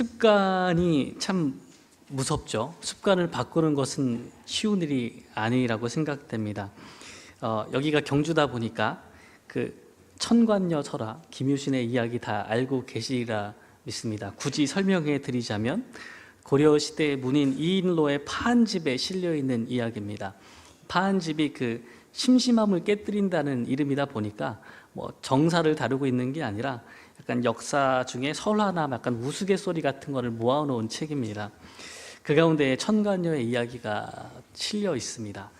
습관이 참 무섭죠. 습관을 바꾸는 것은 쉬운 일이 아니라고 생각됩니다. 여기가 경주다 보니까 그 천관녀 설화, 김유신의 이야기 다 알고 계시리라 믿습니다. 굳이 설명해 드리자면 고려시대 문인 이인로의 파한집에 실려있는 이야기입니다. 파한집이 그 심심함을 깨뜨린다는 이름이다 보니까 뭐 정사를 다루고 있는 게 아니라 약간 역사 중에 설화나 약간 우스갯소리 같은 거를 모아놓은 책입니다. 그 가운데 천관녀의 이야기가 실려 있습니다.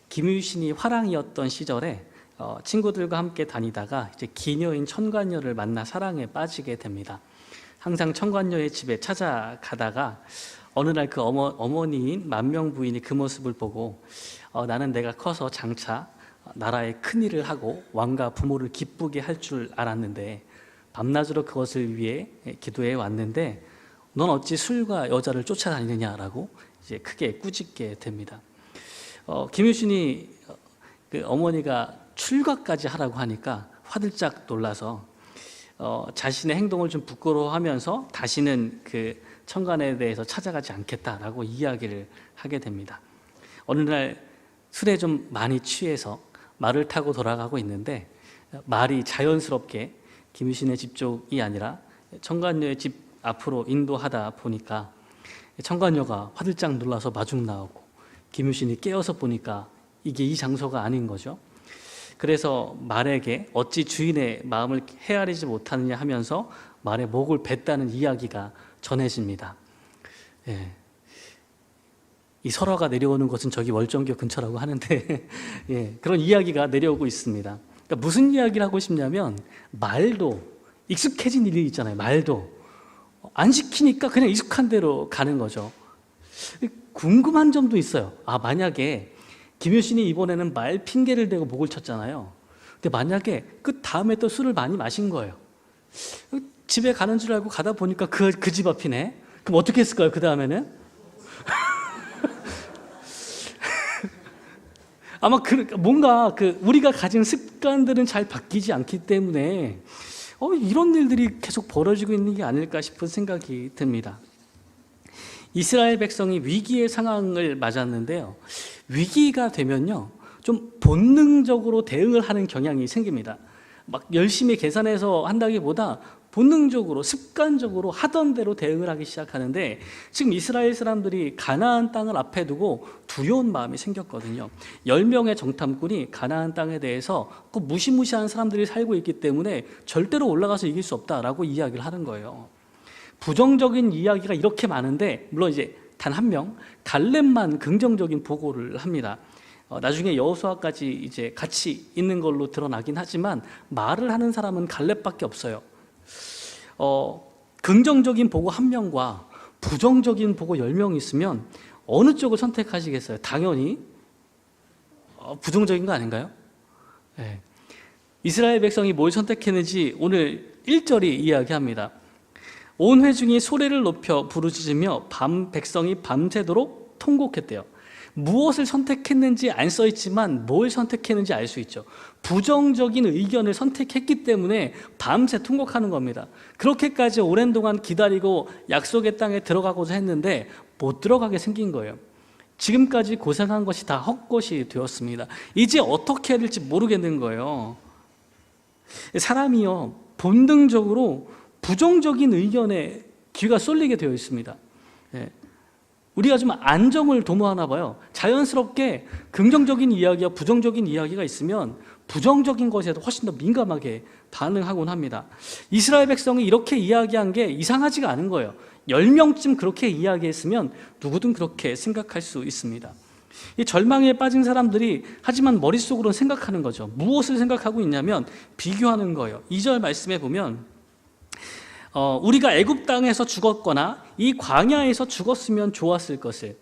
김유신이 화랑이었던 시절에 친구들과 함께 다니다가 이제 기녀인 천관녀를 만나 사랑에 빠지게 됩니다. 항상 천관녀의 집에 찾아가다가 어느 날 그 어머니인 만명 부인이 그 모습을 보고 나는 내가 커서 장차 나라에 큰일을 하고 왕과 부모를 기쁘게 할 줄 알았는데 밤낮으로 그것을 위해 기도해 왔는데 넌 어찌 술과 여자를 쫓아다니느냐라고 이제 크게 꾸짖게 됩니다. 김유신이 그 어머니가 출가까지 하라고 하니까 화들짝 놀라서 자신의 행동을 좀 부끄러워하면서 다시는 그 천관에 대해서 찾아가지 않겠다라고 이야기를 하게 됩니다. 어느 날 술에 좀 많이 취해서 말을 타고 돌아가고 있는데 말이 자연스럽게 김유신의 집 쪽이 아니라 천관녀의 집 앞으로 인도하다 보니까 천관녀가 화들짝 놀라서 마중 나오고 김유신이 깨어서 보니까 이게 이 장소가 아닌 거죠. 그래서 말에게 어찌 주인의 마음을 헤아리지 못하느냐 하면서 말의 목을 뱉다는 이야기가 전해집니다. 예. 이 설화가 내려오는 것은 저기 월정교 근처라고 하는데 예, 그런 이야기가 내려오고 있습니다. 그러니까 무슨 이야기를 하고 싶냐면 말도 익숙해진 일이 있잖아요. 말도 안 시키니까 그냥 익숙한 대로 가는 거죠. 궁금한 점도 있어요. 만약에 김유신이 이번에는 말 핑계를 대고 목을 쳤잖아요. 근데 만약에 그 다음에 또 술을 많이 마신 거예요. 집에 가는 줄 알고 가다 보니까 그 집 앞이네. 그럼 어떻게 했을까요? 그 다음에는? 아마 뭔가 우리가 가진 습관들은 잘 바뀌지 않기 때문에 이런 일들이 계속 벌어지고 있는 게 아닐까 싶은 생각이 듭니다. 이스라엘 백성이 위기의 상황을 맞았는데요. 위기가 되면요, 좀 본능적으로 대응을 하는 경향이 생깁니다. 막 열심히 계산해서 한다기보다 본능적으로 습관적으로 하던 대로 대응을 하기 시작하는데 지금 이스라엘 사람들이 가나안 땅을 앞에 두고 두려운 마음이 생겼거든요. 10명의 정탐꾼이 가나안 땅에 대해서 그 무시무시한 사람들이 살고 있기 때문에 절대로 올라가서 이길 수 없다라고 이야기를 하는 거예요. 부정적인 이야기가 이렇게 많은데 물론 이제 단 한 명 갈렙만 긍정적인 보고를 합니다. 나중에 여호수아까지 이제 같이 있는 걸로 드러나긴 하지만 말을 하는 사람은 갈렙밖에 없어요. 긍정적인 보고 1명과 부정적인 보고 10명 있으면 어느 쪽을 선택하시겠어요? 당연히 부정적인 거 아닌가요? 네. 이스라엘 백성이 뭘 선택했는지 오늘 1절이 이야기합니다. 온 회중이 소리를 높여 부르짖으며 백성이 밤새도록 통곡했대요. 무엇을 선택했는지 안 써있지만 뭘 선택했는지 알 수 있죠. 부정적인 의견을 선택했기 때문에 밤새 통곡하는 겁니다. 그렇게까지 오랜 동안 기다리고 약속의 땅에 들어가고자 했는데 못 들어가게 생긴 거예요. 지금까지 고생한 것이 다 헛것이 되었습니다. 이제 어떻게 해야 될지 모르겠는 거예요. 사람이요, 본능적으로 부정적인 의견에 귀가 쏠리게 되어 있습니다. 우리가 좀 안정을 도모하나 봐요. 자연스럽게 긍정적인 이야기와 부정적인 이야기가 있으면 부정적인 것에도 훨씬 더 민감하게 반응하곤 합니다. 이스라엘 백성이 이렇게 이야기한 게 이상하지가 않은 거예요. 10명쯤 그렇게 이야기했으면 누구든 그렇게 생각할 수 있습니다. 이 절망에 빠진 사람들이 하지만 머릿속으로는 생각하는 거죠. 무엇을 생각하고 있냐면 비교하는 거예요. 2절 말씀에 보면 우리가 애굽 땅에서 죽었거나 이 광야에서 죽었으면 좋았을 것을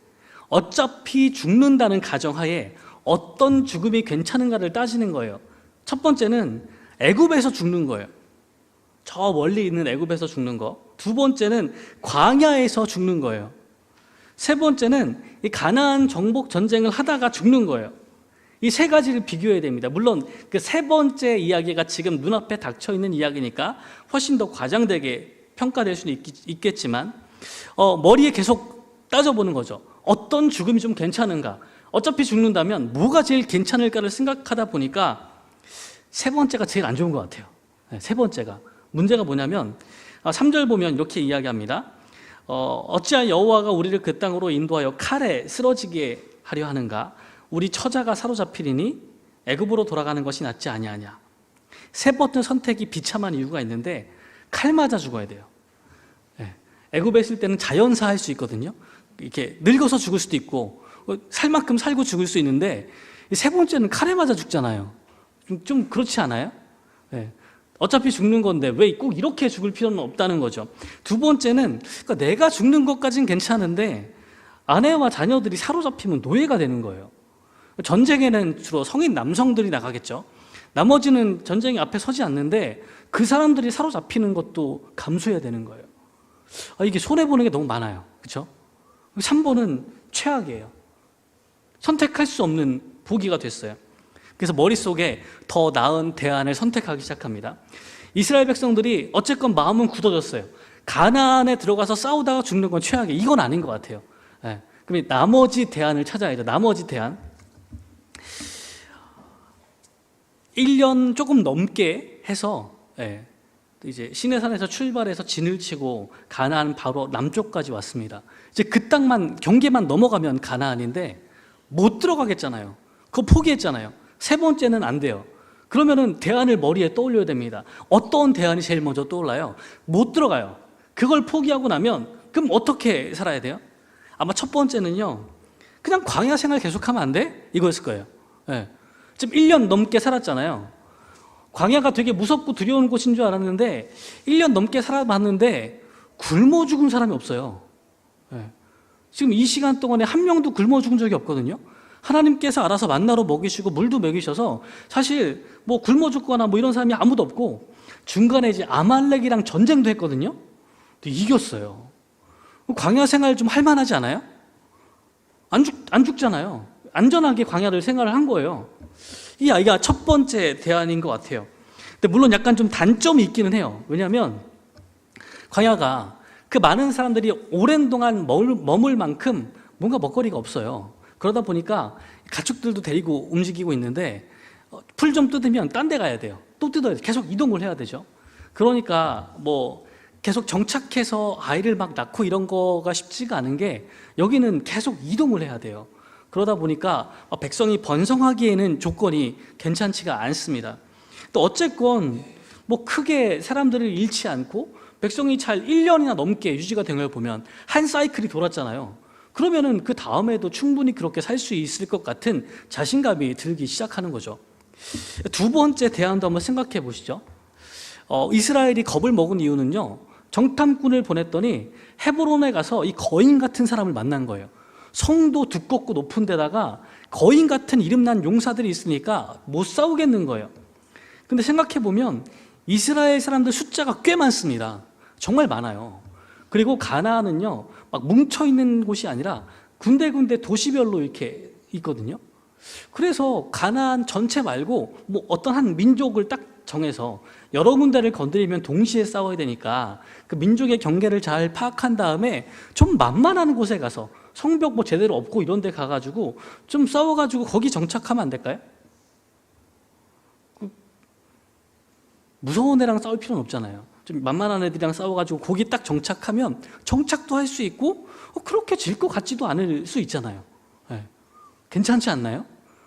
어차피 죽는다는 가정하에 어떤 죽음이 괜찮은가를 따지는 거예요. 첫 번째는 애굽에서 죽는 거예요. 저 멀리 있는 애굽에서 죽는 거. 두 번째는 광야에서 죽는 거예요. 세 번째는 이 가나안 정복 전쟁을 하다가 죽는 거예요. 이 세 가지를 비교해야 됩니다. 물론 그 세 번째 이야기가 지금 눈앞에 닥쳐 있는 이야기니까 훨씬 더 과장되게 평가될 수는 있겠지만 머리에 계속 따져보는 거죠. 어떤 죽음이 좀 괜찮은가? 어차피 죽는다면 뭐가 제일 괜찮을까를 생각하다 보니까 세 번째가 제일 안 좋은 것 같아요. 세 번째가. 문제가 뭐냐면 3절 보면 이렇게 이야기합니다. 어찌하여 여호와가 우리를 그 땅으로 인도하여 칼에 쓰러지게 하려 하는가? 우리 처자가 사로잡히리니 애굽으로 돌아가는 것이 낫지 아니하냐. 세 번째 선택이 비참한 이유가 있는데 칼 맞아 죽어야 돼요. 애굽에 있을 때는 자연사 할 수 있거든요. 이렇게 늙어서 죽을 수도 있고 살 만큼 살고 죽을 수 있는데 세 번째는 칼에 맞아 죽잖아요. 좀 그렇지 않아요? 어차피 죽는 건데 왜 꼭 이렇게 죽을 필요는 없다는 거죠. 두 번째는 그러니까 내가 죽는 것까지는 괜찮은데 아내와 자녀들이 사로잡히면 노예가 되는 거예요. 전쟁에는 주로 성인 남성들이 나가겠죠. 나머지는 전쟁이 앞에 서지 않는데 그 사람들이 사로잡히는 것도 감수해야 되는 거예요. 이게 손해보는 게 너무 많아요. 그렇죠? 3번은 최악이에요. 선택할 수 없는 보기가 됐어요. 그래서 머릿속에 더 나은 대안을 선택하기 시작합니다. 이스라엘 백성들이 어쨌건 마음은 굳어졌어요. 가나안에 들어가서 싸우다가 죽는 건 최악이에요. 이건 아닌 것 같아요. 그럼 나머지 대안을 찾아야죠. 나머지 대안. 1년 조금 넘게 해서 이제 시내산에서 출발해서 진을 치고 가나안 바로 남쪽까지 왔습니다. 이제 그 땅만 경계만 넘어가면 가나안인데 못 들어가겠잖아요. 그거 포기했잖아요. 세 번째는 안 돼요. 그러면은 대안을 머리에 떠올려야 됩니다. 어떤 대안이 제일 먼저 떠올라요? 못 들어가요. 그걸 포기하고 나면 그럼 어떻게 살아야 돼요? 아마 첫 번째는요, 그냥 광야 생활 계속하면 안 돼? 이거였을 거예요. 지금 1년 넘게 살았잖아요. 광야가 되게 무섭고 두려운 곳인 줄 알았는데 1년 넘게 살아봤는데 굶어 죽은 사람이 없어요. 지금 이 시간 동안에 한 명도 굶어 죽은 적이 없거든요. 하나님께서 알아서 만나로 먹이시고 물도 먹이셔서 사실 뭐 굶어 죽거나 뭐 이런 사람이 아무도 없고 중간에 이제 아말렉이랑 전쟁도 했거든요. 근데 이겼어요. 광야 생활 좀 할만하지 않아요? 안 죽잖아요. 안전하게 광야를 생활을 한 거예요. 이 아이가 첫 번째 대안인 것 같아요. 근데 물론 약간 좀 단점이 있기는 해요. 왜냐하면 광야가 그 많은 사람들이 오랜 동안 머물 만큼 뭔가 먹거리가 없어요. 그러다 보니까 가축들도 데리고 움직이고 있는데 풀 좀 뜯으면 딴 데 가야 돼요. 또 뜯어야 돼요. 계속 이동을 해야 되죠. 그러니까 뭐 계속 정착해서 아이를 막 낳고 이런 거가 쉽지가 않은 게 여기는 계속 이동을 해야 돼요. 그러다 보니까 백성이 번성하기에는 조건이 괜찮지가 않습니다. 또 어쨌건 뭐 크게 사람들을 잃지 않고 백성이 잘 1년이나 넘게 유지가 된 걸 보면 한 사이클이 돌았잖아요. 그러면은 그 다음에도 충분히 그렇게 살 수 있을 것 같은 자신감이 들기 시작하는 거죠. 두 번째 대안도 한번 생각해 보시죠. 이스라엘이 겁을 먹은 이유는요, 정탐꾼을 보냈더니 헤브론에 가서 이 거인 같은 사람을 만난 거예요. 성도 두껍고 높은 데다가 거인 같은 이름난 용사들이 있으니까 못 싸우겠는 거예요. 근데 생각해 보면 이스라엘 사람들 숫자가 꽤 많습니다. 정말 많아요. 그리고 가나안은요, 막 뭉쳐있는 곳이 아니라 군데군데 도시별로 이렇게 있거든요. 그래서 가나안 전체 말고 뭐 어떤 한 민족을 딱 정해서 여러 군데를 건드리면 동시에 싸워야 되니까 그 민족의 경계를 잘 파악한 다음에 좀 만만한 곳에 가서 성벽 뭐 제대로 없고 이런 데 가가지고 좀 싸워가지고 거기 정착하면 안 될까요? 무서운 애랑 싸울 필요는 없잖아요. 좀 만만한 애들이랑 싸워가지고 거기 딱 정착하면 정착도 할 수 있고 그렇게 질 것 같지도 않을 수 있잖아요. 괜찮지 않나요?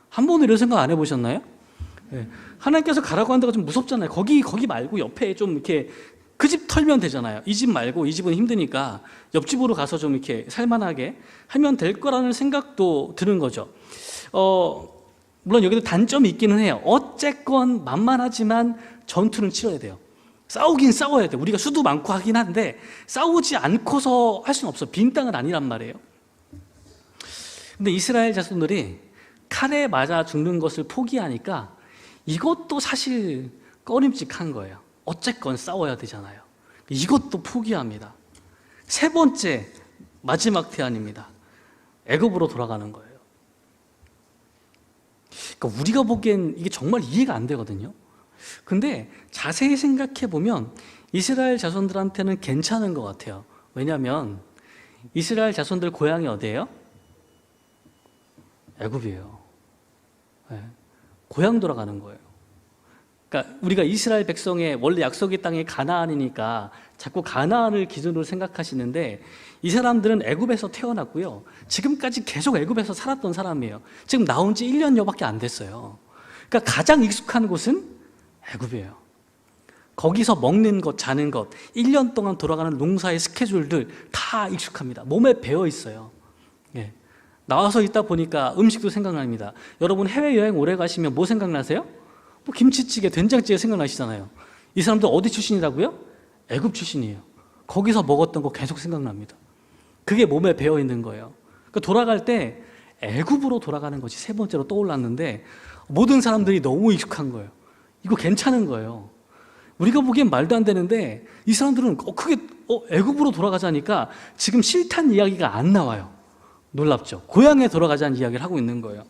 한 번은 이런 생각 안 해보셨나요? 하나님께서 가라고 한다가 좀 무섭잖아요. 거기 말고 옆에 좀 이렇게 그 집 털면 되잖아요. 이 집 말고 이 집은 힘드니까 옆집으로 가서 좀 이렇게 살만하게 하면 될 거라는 생각도 드는 거죠. 물론 여기도 단점이 있기는 해요. 어쨌건 만만하지만 전투는 치러야 돼요. 싸우긴 싸워야 돼요. 우리가 수도 많고 하긴 한데 싸우지 않고서 할 수는 없어. 빈 땅은 아니란 말이에요. 근데 이스라엘 자손들이 칼에 맞아 죽는 것을 포기하니까 이것도 사실 꺼림칙한 거예요. 어쨌건 싸워야 되잖아요. 이것도 포기합니다. 세 번째, 마지막 대안입니다. 애굽으로 돌아가는 거예요. 그러니까 우리가 보기엔 이게 정말 이해가 안 되거든요. 근데 자세히 생각해 보면 이스라엘 자손들한테는 괜찮은 것 같아요. 왜냐하면 이스라엘 자손들 고향이 어디예요? 애굽이에요. 네. 고향 돌아가는 거예요. 그러니까 우리가 이스라엘 백성의 원래 약속의 땅이 가나안이니까 자꾸 가나안을 기준으로 생각하시는데, 이 사람들은 애굽에서 태어났고요, 지금까지 계속 애굽에서 살았던 사람이에요. 지금 나온 지 1년여밖에 안 됐어요. 그러니까 가장 익숙한 곳은 애굽이에요. 거기서 먹는 것, 자는 것, 1년 동안 돌아가는 농사의 스케줄들 다 익숙합니다. 몸에 배어 있어요. 예. 나와서 있다 보니까 음식도 생각납니다. 여러분 해외여행 오래 가시면 뭐 생각나세요? 뭐 김치찌개, 된장찌개 생각나시잖아요. 이 사람들 어디 출신이라고요? 애굽 출신이에요. 거기서 먹었던 거 계속 생각납니다. 그게 몸에 배어 있는 거예요. 그러니까 돌아갈 때 애굽으로 돌아가는 것이 세 번째로 떠올랐는데, 모든 사람들이 너무 익숙한 거예요. 이거 괜찮은 거예요. 우리가 보기엔 말도 안 되는데 이 사람들은 크게 애굽으로 돌아가자니까 지금 싫다는 이야기가 안 나와요. 놀랍죠? 고향에 돌아가자는 이야기를 하고 있는 거예요.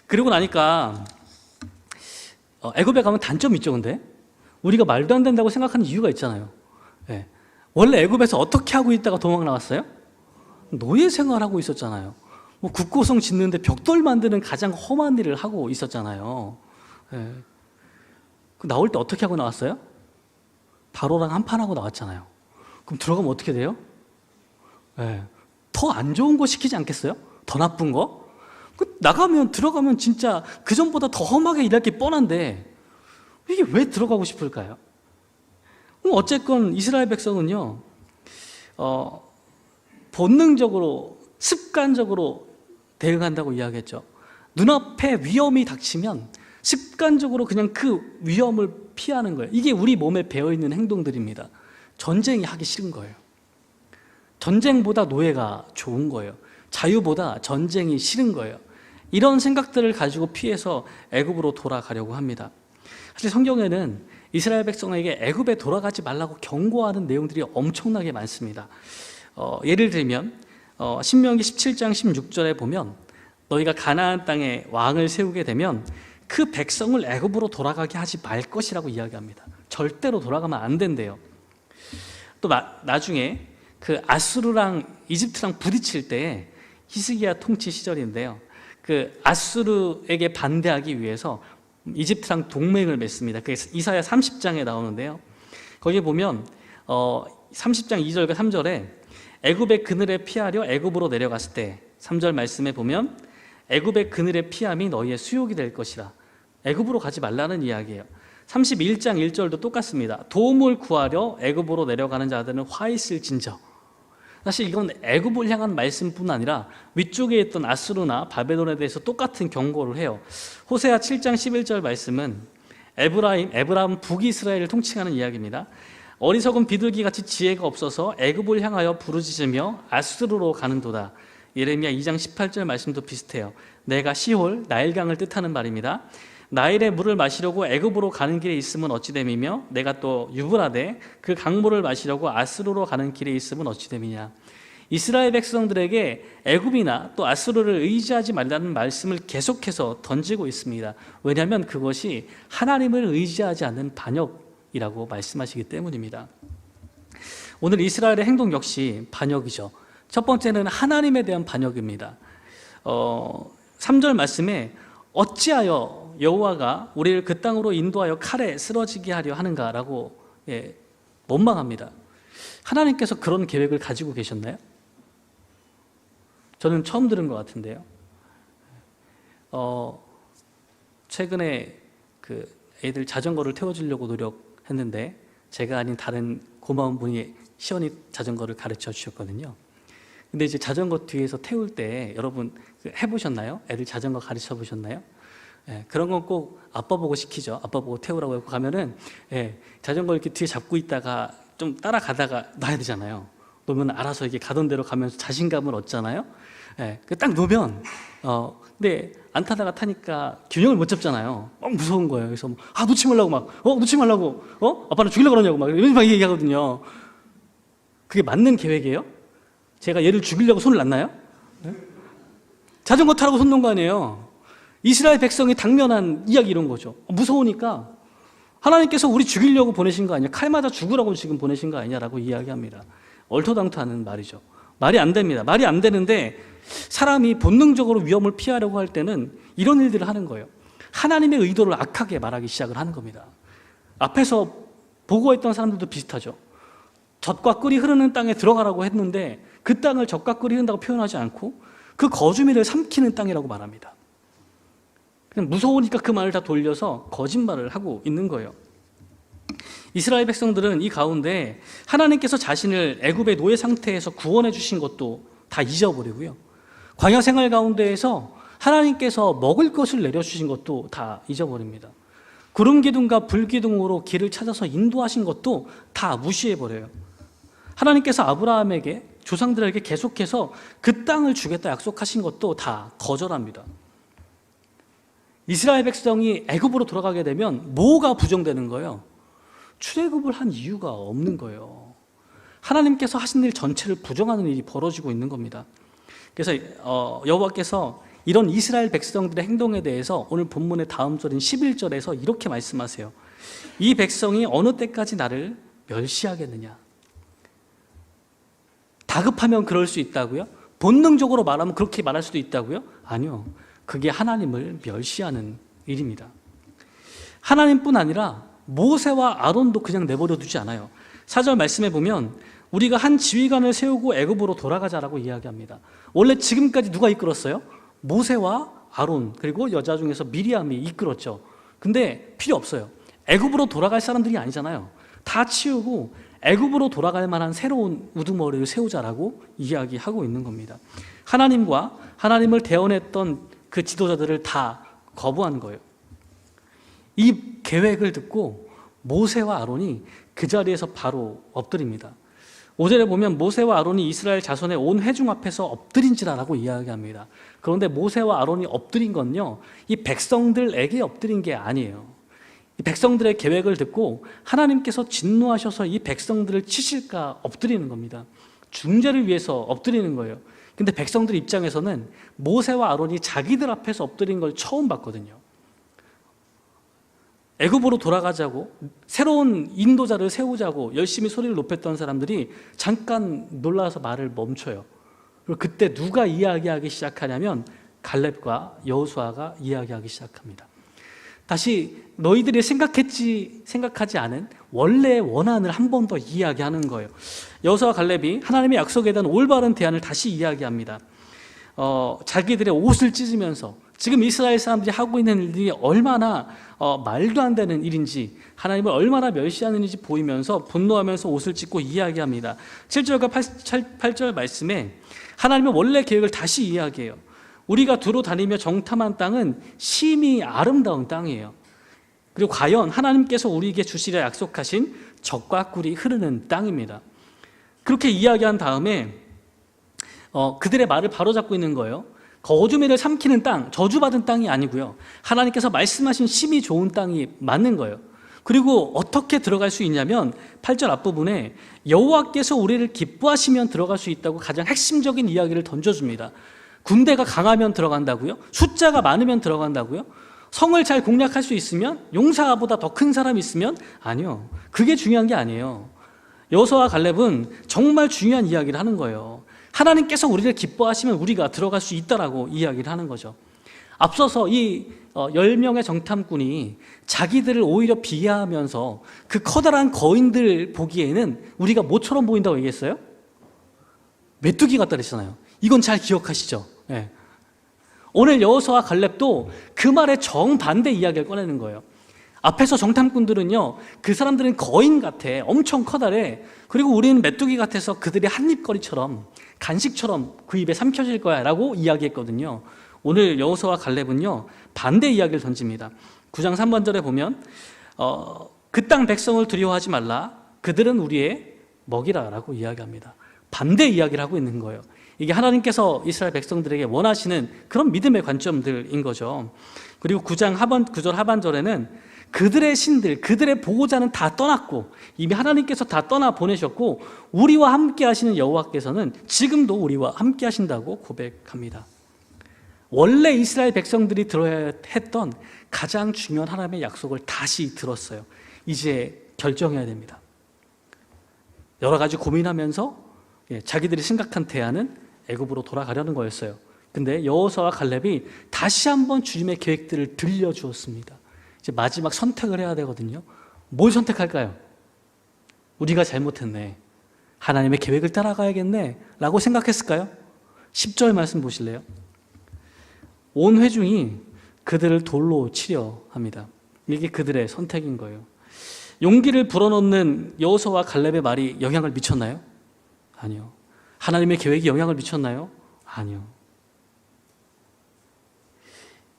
그리고 나니까 애굽에 가면 단점이 있죠. 근데 우리가 말도 안 된다고 생각하는 이유가 있잖아요. 네. 원래 애굽에서 어떻게 하고 있다가 도망 나왔어요? 노예 생활하고 있었잖아요. 뭐 국고성 짓는데 벽돌 만드는 가장 험한 일을 하고 있었잖아요. 네. 나올 때 어떻게 하고 나왔어요? 바로랑 한판 하고 나왔잖아요. 그럼 들어가면 어떻게 돼요? 네. 더 안 좋은 거 시키지 않겠어요? 더 나쁜 거? 들어가면 진짜 그 전보다 더 험하게 일할 게 뻔한데 이게 왜 들어가고 싶을까요? 어쨌건 이스라엘 백성은요, 본능적으로 습관적으로 대응한다고 이야기했죠. 눈앞에 위험이 닥치면 습관적으로 그냥 그 위험을 피하는 거예요. 이게 우리 몸에 배어있는 행동들입니다. 전쟁이 하기 싫은 거예요. 전쟁보다 노예가 좋은 거예요. 자유보다 전쟁이 싫은 거예요. 이런 생각들을 가지고 피해서 애굽으로 돌아가려고 합니다. 사실 성경에는 이스라엘 백성에게 애굽에 돌아가지 말라고 경고하는 내용들이 엄청나게 많습니다. 예를 들면 신명기 17장 16절에 보면, 너희가 가나안 땅에 왕을 세우게 되면 그 백성을 애굽으로 돌아가게 하지 말 것이라고 이야기합니다. 절대로 돌아가면 안 된대요. 또 나중에 그 아수르랑 이집트랑 부딪힐 때, 히스기야 통치 시절인데요, 그 아수르에게 반대하기 위해서 이집트랑 동맹을 맺습니다. 그게 이사야 30장에 나오는데요, 거기에 보면 30장 2절과 3절에 애굽의 그늘에 피하려 애굽으로 내려갔을 때, 3절 말씀에 보면 애굽의 그늘에 피함이 너희의 수욕이 될 것이라. 애굽으로 가지 말라는 이야기예요. 31장 1절도 똑같습니다. 도움을 구하려 애굽으로 내려가는 자들은 화 있을진저. 사실 이건 애굽을 향한 말씀뿐 아니라 위쪽에 있던 아수르나 바벨론에 대해서 똑같은 경고를 해요. 호세아 7장 11절 말씀은 에브라임 북이스라엘을 통칭하는 이야기입니다. 어리석은 비둘기같이 지혜가 없어서 애굽을 향하여 부르짖으며 아수르로 가는도다. 예레미야 2장 18절 말씀도 비슷해요. 내가 시홀, 나일강을 뜻하는 말입니다. 나일의 물을 마시려고 애굽으로 가는 길에 있으면 어찌 됨이며, 내가 또 유브라데 그 강물을 마시려고 아수르로 가는 길에 있으면 어찌 됨이냐. 이스라엘 백성들에게 애굽이나 또 아수르를 의지하지 말라는 말씀을 계속해서 던지고 있습니다. 왜냐하면 그것이 하나님을 의지하지 않는 반역이라고 말씀하시기 때문입니다. 오늘 이스라엘의 행동 역시 반역이죠. 첫 번째는 하나님에 대한 반역입니다. 3절 말씀에 어찌하여 여호와가 우리를 그 땅으로 인도하여 칼에 쓰러지게 하려 하는가라고 원망합니다. 하나님께서 그런 계획을 가지고 계셨나요? 저는 처음 들은 것 같은데요. 최근에 그 애들 자전거를 태워주려고 노력했는데, 제가 아닌 다른 고마운 분이 시원히 자전거를 가르쳐 주셨거든요. 근데 이제 자전거 뒤에서 태울 때 여러분 해보셨나요? 애들 자전거 가르쳐 보셨나요? 그런 건 꼭 아빠 보고 시키죠. 아빠 보고 태우라고 하고 가면은 자전거 이렇게 뒤에 잡고 있다가 좀 따라가다가 놔야 되잖아요. 놓으면 알아서 이렇게 가던 대로 가면서 자신감을 얻잖아요. 딱 놓으면 근데 안 타다가 타니까 균형을 못 잡잖아요. 무서운 거예요. 그래서 놓지 말라고 놓지 말라고 아빠는 죽이려고 그러냐고 이런 얘기하거든요. 그게 맞는 계획이에요? 제가 얘를 죽이려고 손을 놨나요? 자전거 타라고 손 놓은 거 아니에요. 이스라엘 백성이 당면한 이야기 이런 거죠. 무서우니까 하나님께서 우리 죽이려고 보내신 거 아니냐, 칼 맞아 죽으라고 지금 보내신 거 아니냐라고 이야기합니다. 얼토당토하는 말이죠. 말이 안 됩니다. 말이 안 되는데 사람이 본능적으로 위험을 피하려고 할 때는 이런 일들을 하는 거예요. 하나님의 의도를 악하게 말하기 시작을 하는 겁니다. 앞에서 보고했던 사람들도 비슷하죠. 젖과 꿀이 흐르는 땅에 들어가라고 했는데 그 땅을 젖과 꿀이 흐른다고 표현하지 않고 그 거주민을 삼키는 땅이라고 말합니다. 그냥 무서우니까 그 말을 다 돌려서 거짓말을 하고 있는 거예요. 이스라엘 백성들은 이 가운데 하나님께서 자신을 애굽의 노예 상태에서 구원해 주신 것도 다 잊어버리고요. 광야 생활 가운데에서 하나님께서 먹을 것을 내려주신 것도 다 잊어버립니다. 구름 기둥과 불 기둥으로 길을 찾아서 인도하신 것도 다 무시해버려요. 하나님께서 아브라함에게, 조상들에게 계속해서 그 땅을 주겠다 약속하신 것도 다 거절합니다. 이스라엘 백성이 애굽으로 돌아가게 되면 뭐가 부정되는 거예요? 출애굽을 한 이유가 없는 거예요. 하나님께서 하신 일 전체를 부정하는 일이 벌어지고 있는 겁니다. 그래서 여호와께서 이런 이스라엘 백성들의 행동에 대해서 오늘 본문의 다음 절인 11절에서 이렇게 말씀하세요. 이 백성이 어느 때까지 나를 멸시하겠느냐? 다급하면 그럴 수 있다고요? 본능적으로 말하면 그렇게 말할 수도 있다고요? 아니요. 그게 하나님을 멸시하는 일입니다. 하나님뿐 아니라 모세와 아론도 그냥 내버려 두지 않아요. 4절 말씀에 보면 우리가 한 지휘관을 세우고 애굽으로 돌아가자라고 이야기합니다. 원래 지금까지 누가 이끌었어요? 모세와 아론, 그리고 여자 중에서 미리암이 이끌었죠. 근데 필요 없어요. 애굽으로 돌아갈 사람들이 아니잖아요. 다 치우고 애굽으로 돌아갈 만한 새로운 우두머리를 세우자라고 이야기하고 있는 겁니다. 하나님과 하나님을 대언했던 그 지도자들을 다 거부한 거예요. 이 계획을 듣고 모세와 아론이 그 자리에서 바로 엎드립니다. 5절에 보면 모세와 아론이 이스라엘 자손의 온 회중 앞에서 엎드린지라라고 이야기합니다. 그런데 모세와 아론이 엎드린 건요, 이 백성들에게 엎드린 게 아니에요. 이 백성들의 계획을 듣고 하나님께서 진노하셔서 이 백성들을 치실까 엎드리는 겁니다. 중재를 위해서 엎드리는 거예요. 근데 백성들 입장에서는 모세와 아론이 자기들 앞에서 엎드린 걸 처음 봤거든요. 애굽으로 돌아가자고, 새로운 인도자를 세우자고 열심히 소리를 높였던 사람들이 잠깐 놀라서 말을 멈춰요. 그리고 그때 누가 이야기하기 시작하냐면 갈렙과 여호수아가 이야기하기 시작합니다. 다시 너희들이 생각하지 않은 원래의 원한을 한 번 더 이야기하는 거예요. 여호수아와 갈렙이 하나님의 약속에 대한 올바른 대안을 다시 이야기합니다. 자기들의 옷을 찢으면서 지금 이스라엘 사람들이 하고 있는 일들이 얼마나 말도 안 되는 일인지, 하나님을 얼마나 멸시하는지 보이면서 분노하면서 옷을 찢고 이야기합니다. 7절과 8절 말씀에 하나님의 원래 계획을 다시 이야기해요. 우리가 두루 다니며 정탐한 땅은 심히 아름다운 땅이에요. 그리고 과연 하나님께서 우리에게 주시려 약속하신 젖과 꿀이 흐르는 땅입니다. 그렇게 이야기한 다음에 그들의 말을 바로잡고 있는 거예요. 거주민을 삼키는 땅, 저주받은 땅이 아니고요, 하나님께서 말씀하신 심히 좋은 땅이 맞는 거예요. 그리고 어떻게 들어갈 수 있냐면 8절 앞부분에 여호와께서 우리를 기뻐하시면 들어갈 수 있다고 가장 핵심적인 이야기를 던져줍니다. 군대가 강하면 들어간다고요? 숫자가 많으면 들어간다고요? 성을 잘 공략할 수 있으면? 용사보다 더 큰 사람이 있으면? 아니요. 그게 중요한 게 아니에요. 여호수아와 갈렙은 정말 중요한 이야기를 하는 거예요. 하나님께서 우리를 기뻐하시면 우리가 들어갈 수 있다라고 이야기를 하는 거죠. 앞서서 이 10명의 정탐꾼이 자기들을 오히려 비하하면서 그 커다란 거인들 보기에는 우리가 뭐처럼 보인다고 얘기했어요? 메뚜기 같다 그랬잖아요. 이건 잘 기억하시죠? 네. 오늘 여호수아와 갈렙도 그 말의 정반대 이야기를 꺼내는 거예요. 앞에서 정탐꾼들은요, 그 사람들은 거인 같아, 엄청 커다래, 그리고 우리는 메뚜기 같아서 그들의 한입거리처럼, 간식처럼 그 입에 삼켜질 거야 라고 이야기했거든요. 오늘 여호수아와 갈렙은요, 반대 이야기를 던집니다. 9장 3번절에 보면 그 땅 백성을 두려워하지 말라, 그들은 우리의 먹이라 라고 이야기합니다. 반대 이야기를 하고 있는 거예요. 이게 하나님께서 이스라엘 백성들에게 원하시는 그런 믿음의 관점들인 거죠. 그리고 9절 하반절에는 그들의 신들, 그들의 보호자는 다 떠났고 이미 하나님께서 다 떠나 보내셨고 우리와 함께 하시는 여호와께서는 지금도 우리와 함께 하신다고 고백합니다. 원래 이스라엘 백성들이 들어야 했던 가장 중요한 하나님의 약속을 다시 들었어요. 이제 결정해야 됩니다. 여러 가지 고민하면서 자기들이 생각한 대안은 애굽으로 돌아가려는 거였어요. 근데 여호수아와 갈렙이 다시 한번 주님의 계획들을 들려주었습니다. 이제 마지막 선택을 해야 되거든요. 뭘 선택할까요? 우리가 잘못했네, 하나님의 계획을 따라가야겠네 라고 생각했을까요? 10절 말씀 보실래요? 온 회중이 그들을 돌로 치려 합니다. 이게 그들의 선택인 거예요. 용기를 불어넣는 여호수아와 갈렙의 말이 영향을 미쳤나요? 아니요. 하나님의 계획이 영향을 미쳤나요? 아니요.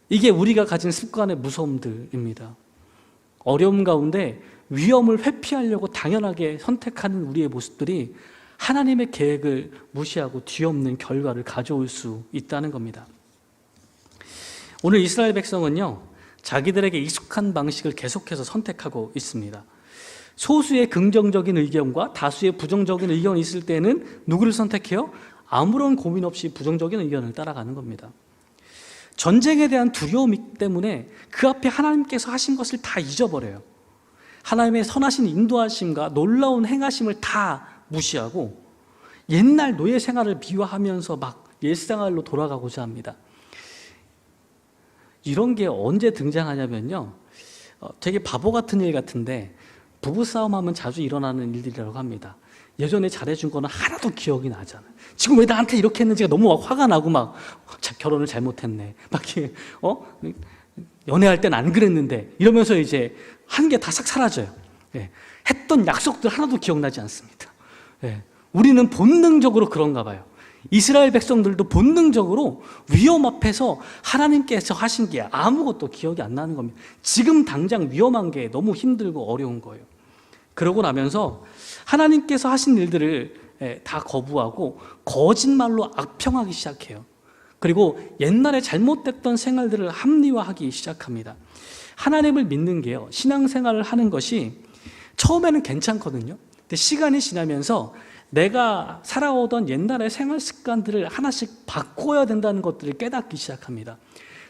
이게 우리가 가진 습관의 무서움들입니다. 어려움 가운데 위험을 회피하려고 당연하게 선택하는 우리의 모습들이 하나님의 계획을 무시하고 뒤엎는 결과를 가져올 수 있다는 겁니다. 오늘 이스라엘 백성은요, 자기들에게 익숙한 방식을 계속해서 선택하고 있습니다. 소수의 긍정적인 의견과 다수의 부정적인 의견이 있을 때는 누구를 선택해요? 아무런 고민 없이 부정적인 의견을 따라가는 겁니다. 전쟁에 대한 두려움 때문에 그 앞에 하나님께서 하신 것을 다 잊어버려요. 하나님의 선하신 인도하심과 놀라운 행하심을 다 무시하고 옛날 노예 생활을 미화하면서 막 옛생활로 돌아가고자 합니다. 이런 게 언제 등장하냐면요, 되게 바보 같은 일 같은데 부부싸움하면 자주 일어나는 일들이라고 합니다. 예전에 잘해준 거는 하나도 기억이 나잖아요. 지금 왜 나한테 이렇게 했는지가 너무 화가 나고 막 결혼을 잘못했네, 막 연애할 땐 안 그랬는데 이러면서 이제 한 게 다 싹 사라져요. 했던 약속들 하나도 기억나지 않습니다. 우리는 본능적으로 그런가 봐요. 이스라엘 백성들도 본능적으로 위험 앞에서 하나님께서 하신 게 아무것도 기억이 안 나는 겁니다. 지금 당장 위험한 게 너무 힘들고 어려운 거예요. 그러고 나면서 하나님께서 하신 일들을 다 거부하고 거짓말로 악평하기 시작해요. 그리고 옛날에 잘못됐던 생활들을 합리화하기 시작합니다. 하나님을 믿는 게요, 신앙생활을 하는 것이 처음에는 괜찮거든요. 근데 시간이 지나면서 내가 살아오던 옛날의 생활 습관들을 하나씩 바꿔야 된다는 것들을 깨닫기 시작합니다.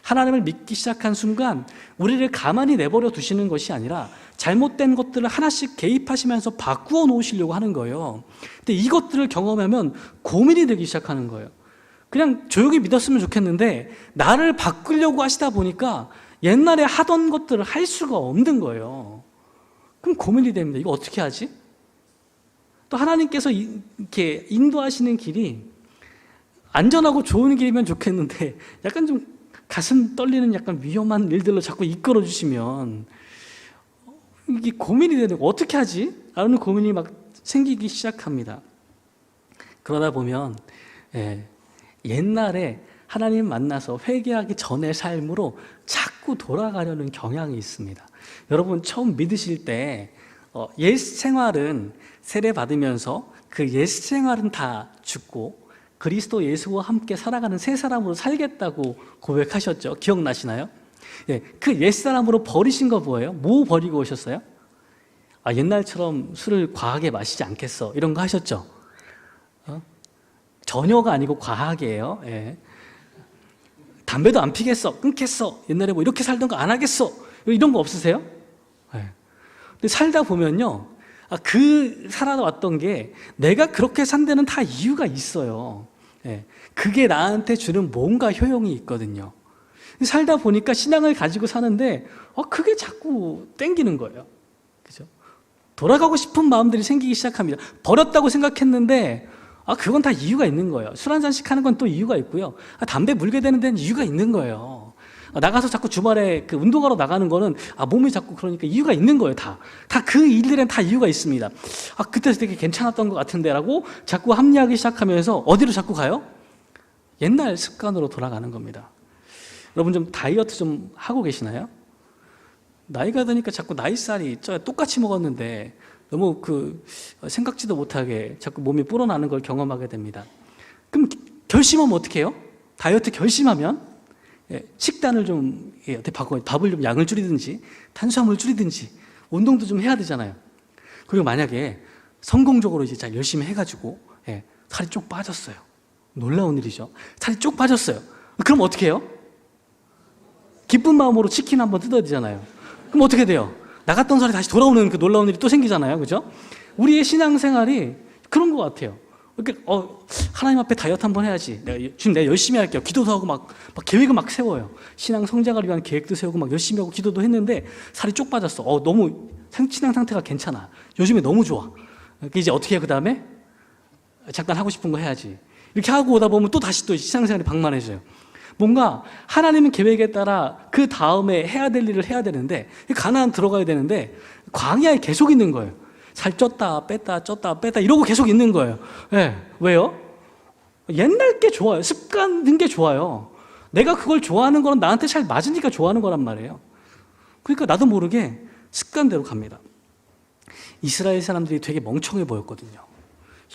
하나님을 믿기 시작한 순간 우리를 가만히 내버려 두시는 것이 아니라 잘못된 것들을 하나씩 개입하시면서 바꾸어 놓으시려고 하는 거예요. 근데 이것들을 경험하면 고민이 되기 시작하는 거예요. 그냥 조용히 믿었으면 좋겠는데 나를 바꾸려고 하시다 보니까 옛날에 하던 것들을 할 수가 없는 거예요. 그럼 고민이 됩니다. 이거 어떻게 하지? 또 하나님께서 이렇게 인도하시는 길이 안전하고 좋은 길이면 좋겠는데 약간 좀 가슴 떨리는 약간 위험한 일들로 자꾸 이끌어 주시면 이게 고민이 되는 거, 어떻게 하지? 라는 고민이 막 생기기 시작합니다. 그러다 보면 옛날에 하나님 만나서 회개하기 전의 삶으로 자꾸 돌아가려는 경향이 있습니다. 여러분 처음 믿으실 때 옛 생활은 세례 받으면서 그 옛 생활은 다 죽고 그리스도 예수와 함께 살아가는 새 사람으로 살겠다고 고백하셨죠. 기억나시나요? 그 옛 사람으로 버리신 거 뭐예요? 뭐 버리고 오셨어요? 옛날처럼 술을 과하게 마시지 않겠어, 이런 거 하셨죠? 전혀가 아니고 과하게예요. 담배도 안 피겠어, 끊겠어, 옛날에 뭐 이렇게 살던 거 안 하겠어, 이런 거 없으세요? 근데 살다 보면요, 그 살아왔던 게 내가 그렇게 산 데는 다 이유가 있어요. 그게 나한테 주는 뭔가 효용이 있거든요. 살다 보니까 신앙을 가지고 사는데 그게 자꾸 땡기는 거예요. 그죠? 돌아가고 싶은 마음들이 생기기 시작합니다. 버렸다고 생각했는데 그건 다 이유가 있는 거예요. 술 한 잔씩 하는 건 또 이유가 있고요. 담배 물게 되는 데는 이유가 있는 거예요. 나가서 자꾸 주말에 그 운동하러 나가는 거는 몸이 자꾸 그러니까 이유가 있는 거예요. 다 그 일들엔 다 이유가 있습니다. 그때 되게 괜찮았던 것 같은데 라고 자꾸 합리하기 시작하면서 어디로 자꾸 가요? 옛날 습관으로 돌아가는 겁니다. 여러분 좀 다이어트 좀 하고 계시나요? 나이가 드니까 자꾸 나이살이 똑같이 먹었는데 너무 생각지도 못하게 자꾸 몸이 불어나는 걸 경험하게 됩니다. 그럼 결심하면 어떻게 해요? 다이어트 결심하면 식단을 좀 바꿔, 밥을 좀 양을 줄이든지 탄수화물을 줄이든지 운동도 좀 해야 되잖아요. 그리고 만약에 성공적으로 이제 잘 열심히 해가지고 살이 쭉 빠졌어요. 놀라운 일이죠. 살이 쭉 빠졌어요. 그럼 어떻게 해요? 기쁜 마음으로 치킨 한번 뜯어야 되잖아요. 그럼 어떻게 돼요? 나갔던 사람이 다시 돌아오는 그 놀라운 일이 또 생기잖아요. 그죠? 우리의 신앙생활이 그런 것 같아요. 이렇게 하나님 앞에 다이어트 한번 해야지. 지금 내가 열심히 할게요. 기도도 하고 막 계획을 막 세워요. 신앙 성장을 위한 계획도 세우고 막 열심히 하고 기도도 했는데 살이 쪽 빠졌어. 너무 신앙 상태가 괜찮아. 요즘에 너무 좋아. 이제 어떻게 해? 그 다음에 잠깐 하고 싶은 거 해야지. 이렇게 하고 오다 보면 또 다시 또 신앙생활이 방만해져요. 뭔가 하나님의 계획에 따라 그 다음에 해야 될 일을 해야 되는데 가나안 들어가야 되는데 광야에 계속 있는 거예요. 살 쪘다 뺐다 이러고 계속 있는 거예요. 네. 왜요? 옛날 게 좋아요. 습관 든 게 좋아요. 내가 그걸 좋아하는 거는 나한테 잘 맞으니까 좋아하는 거란 말이에요. 그러니까 나도 모르게 습관대로 갑니다. 이스라엘 사람들이 되게 멍청해 보였거든요.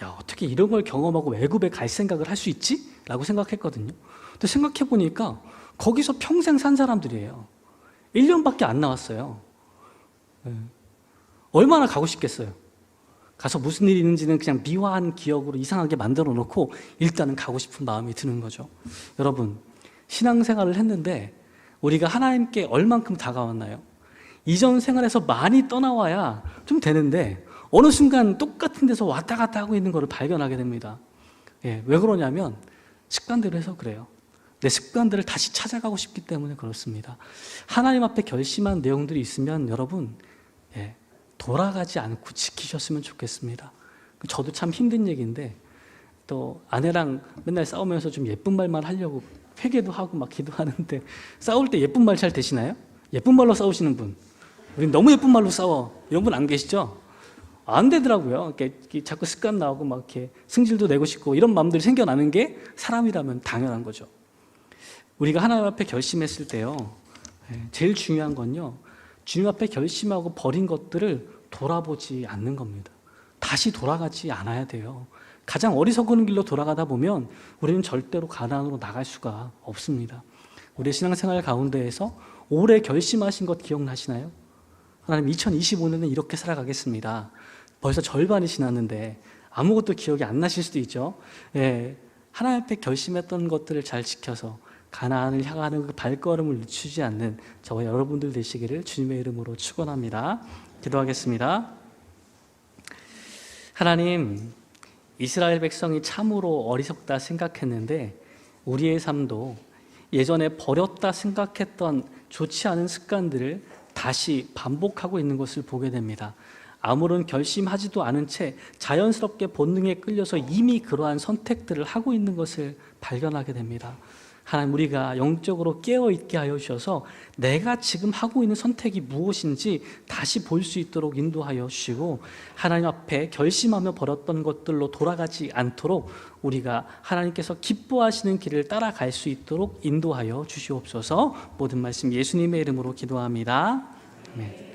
야, 어떻게 이런 걸 경험하고 외국에 갈 생각을 할 수 있지? 라고 생각했거든요. 근데 생각해 보니까 거기서 평생 산 사람들이에요. 1년밖에 안 나왔어요. 얼마나 가고 싶겠어요. 가서 무슨 일이 있는지는 그냥 미화한 기억으로 이상하게 만들어 놓고 일단은 가고 싶은 마음이 드는 거죠. 여러분, 신앙생활을 했는데 우리가 하나님께 얼만큼 다가왔나요? 이전 생활에서 많이 떠나와야 좀 되는데 어느 순간 똑같은 데서 왔다 갔다 하고 있는 것을 발견하게 됩니다. 왜 그러냐면 습관대로 해서 그래요. 내 습관들을 다시 찾아가고 싶기 때문에 그렇습니다. 하나님 앞에 결심한 내용들이 있으면 여러분 돌아가지 않고 지키셨으면 좋겠습니다. 저도 참 힘든 얘기인데 또 아내랑 맨날 싸우면서 좀 예쁜 말만 하려고 회개도 하고 막 기도하는데 싸울 때 예쁜 말 잘 되시나요? 예쁜 말로 싸우시는 분, 우린 너무 예쁜 말로 싸워 이런 분 안 계시죠? 안 되더라고요. 이렇게 자꾸 습관 나오고 막 이렇게 승질도 내고 싶고 이런 마음들이 생겨나는 게 사람이라면 당연한 거죠. 우리가 하나님 앞에 결심했을 때요, 제일 중요한 건요, 주님 앞에 결심하고 버린 것들을 돌아보지 않는 겁니다. 다시 돌아가지 않아야 돼요. 가장 어리석은 길로 돌아가다 보면 우리는 절대로 가나안으로 나갈 수가 없습니다. 우리의 신앙생활 가운데에서 올해 결심하신 것 기억나시나요? 하나님 2025년은 이렇게 살아가겠습니다. 벌써 절반이 지났는데 아무것도 기억이 안 나실 수도 있죠. 하나님 앞에 결심했던 것들을 잘 지켜서 가나안을 향하는 그 발걸음을 늦추지 않는 저와 여러분들 되시기를 주님의 이름으로 축원합니다. 기도하겠습니다. 하나님, 이스라엘 백성이 참으로 어리석다 생각했는데 우리의 삶도 예전에 버렸다 생각했던 좋지 않은 습관들을 다시 반복하고 있는 것을 보게 됩니다. 아무런 결심하지도 않은 채 자연스럽게 본능에 끌려서 이미 그러한 선택들을 하고 있는 것을 발견하게 됩니다. 하나님, 우리가 영적으로 깨어있게 하여 주셔서 내가 지금 하고 있는 선택이 무엇인지 다시 볼 수 있도록 인도하여 주시고 하나님 앞에 결심하며 버렸던 것들로 돌아가지 않도록 우리가 하나님께서 기뻐하시는 길을 따라갈 수 있도록 인도하여 주시옵소서. 모든 말씀 예수님의 이름으로 기도합니다. 아멘.